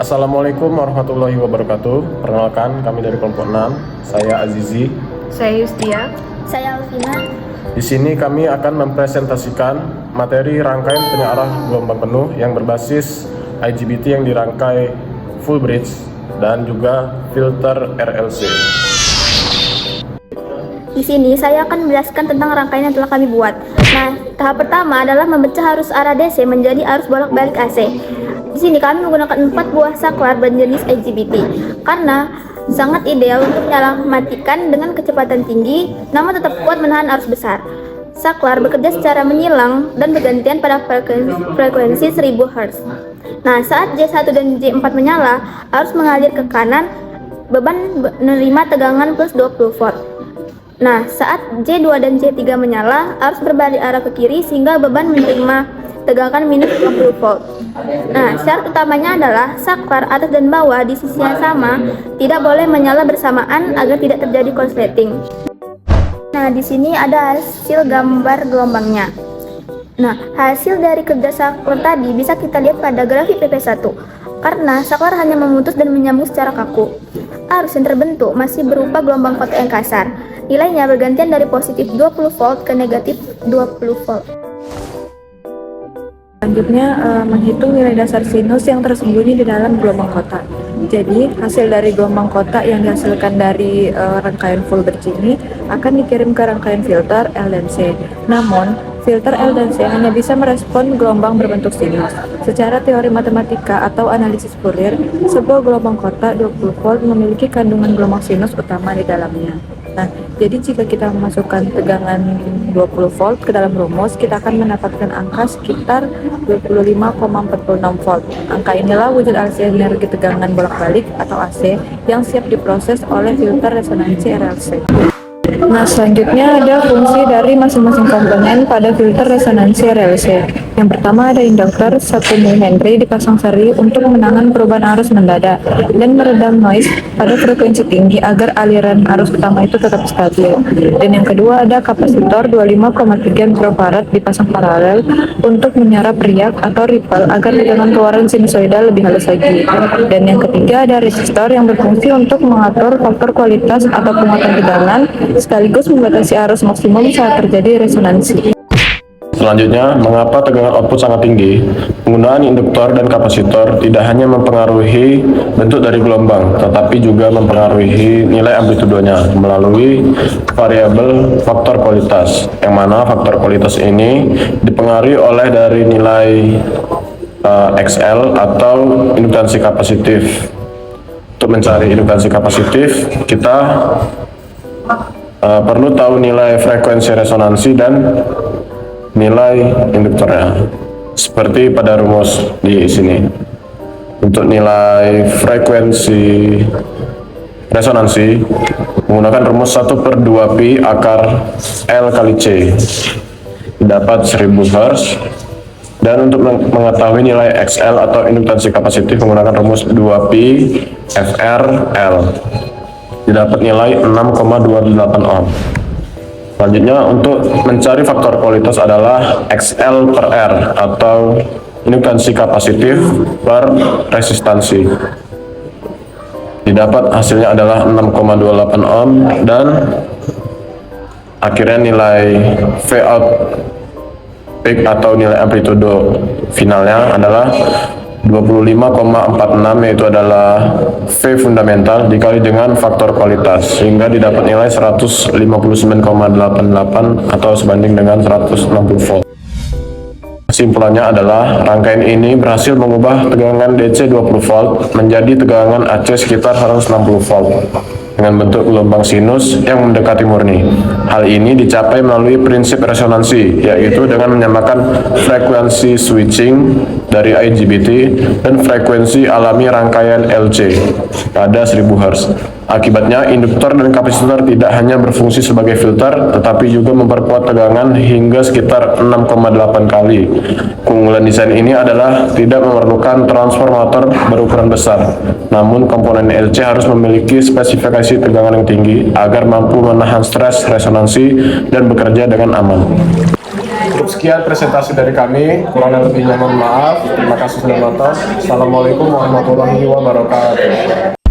Assalamualaikum warahmatullahi wabarakatuh. Perkenalkan, kami dari kelompok 6. Saya Azizi. Saya Yustia. Saya Alvina. Di sini kami akan mempresentasikan materi rangkaian penyearah gelombang penuh yang berbasis IGBT yang dirangkai full bridge dan juga filter RLC. Di sini saya akan menjelaskan tentang rangkaian yang telah kami buat. Nah, tahap pertama adalah memecah arus arah DC menjadi arus bolak-balik AC. Di sini kami menggunakan 4 buah saklar berjenis IGBT karena sangat ideal untuk menyalamatkan dengan kecepatan tinggi namun tetap kuat menahan arus besar. Saklar bekerja secara menyilang dan bergantian pada frekuensi 1000 Hz. Nah, saat J1 dan J4 menyala, arus mengalir ke kanan, beban menerima tegangan plus 20 volt. Nah, saat J2 dan J3 menyala, arus berbalik arah ke kiri sehingga beban menerima tegangan minus 50 volt. Nah, syarat utamanya adalah saklar atas dan bawah di sisi yang sama tidak boleh menyala bersamaan agar tidak terjadi konsleting. Nah, di sini ada hasil gambar gelombangnya. Nah, hasil dari kerja saklar tadi bisa kita lihat pada grafik PP1. Karena saklar hanya memutus dan menyambung secara kaku. Arus yang terbentuk masih berupa gelombang kotak yang kasar. Nilainya bergantian dari positif 20 volt ke negatif 20 volt. Selanjutnya, menghitung nilai dasar sinus yang tersembunyi di dalam gelombang kotak. Jadi, hasil dari gelombang kotak yang dihasilkan dari rangkaian full bridge ini akan dikirim ke rangkaian filter L dan C. Namun, filter L dan C hanya bisa merespon gelombang berbentuk sinus. Secara teori matematika atau analisis Fourier, sebuah gelombang kotak 20 volt memiliki kandungan gelombang sinus utama di dalamnya. Nah, jadi jika kita memasukkan tegangan 20 volt ke dalam rumus, kita akan mendapatkan angka sekitar 25,46 volt. Angka inilah wujud hasil energi tegangan bolak-balik atau AC yang siap diproses oleh filter resonansi RLC. Nah, selanjutnya ada fungsi dari masing-masing komponen pada filter resonansi RLC. Yang pertama ada induktor 1 mH dipasang seri untuk menahan perubahan arus mendadak dan meredam noise pada frekuensi tinggi agar aliran arus utama itu tetap stabil. Dan yang kedua ada kapasitor 25,3 mikrofarad dipasang paralel untuk menyerap riak atau ripple agar tegangan keluaran sinusoidal lebih halus lagi. Dan yang ketiga ada resistor yang berfungsi untuk mengatur faktor kualitas atau penguatan tegangan sekaligus membatasi arus maksimum saat terjadi resonansi. Selanjutnya, mengapa tegangan output sangat tinggi? Penggunaan induktor dan kapasitor tidak hanya mempengaruhi bentuk dari gelombang, tetapi juga mempengaruhi nilai amplitudonya melalui variabel faktor kualitas, yang mana faktor kualitas ini dipengaruhi oleh dari nilai XL atau induktansi kapasitif. Untuk mencari induktansi kapasitif, kita perlu tahu nilai frekuensi resonansi dan nilai induktornya seperti pada rumus di sini. Untuk nilai frekuensi resonansi menggunakan rumus 1/2pi akar L kali C dapat 1000 Hz, dan untuk mengetahui nilai XL atau induktansi kapasitif menggunakan rumus 2pi FR/L didapat nilai 6,28 ohm. Selanjutnya, untuk mencari faktor kualitas adalah XL per R atau induktansi kapasitif per resistansi. Didapat hasilnya adalah 6,28 ohm dan akhirnya nilai V out peak atau nilai amplitudo finalnya adalah 25,46, yaitu adalah V fundamental dikali dengan faktor kualitas sehingga didapat nilai 159,88 atau sebanding dengan 160 volt. Kesimpulannya adalah rangkaian ini berhasil mengubah tegangan DC 20 volt menjadi tegangan AC sekitar 160 volt dengan bentuk gelombang sinus yang mendekati murni. Hal ini dicapai melalui prinsip resonansi, yaitu dengan menyamakan frekuensi switching dari IGBT dan frekuensi alami rangkaian LC pada 1000 Hz. Akibatnya, induktor dan kapasitor tidak hanya berfungsi sebagai filter, tetapi juga memperkuat tegangan hingga sekitar 6,8 kali. Keunggulan desain ini adalah tidak memerlukan transformator berukuran besar, namun komponen LC harus memiliki spesifikasi tegangan yang tinggi agar mampu menahan stres resonansi dan bekerja dengan aman. cukup sekian presentasi dari kami. Kurang dan lebihnya mohon maaf. Terima kasih sudah nonton. Assalamualaikum warahmatullahi wabarakatuh.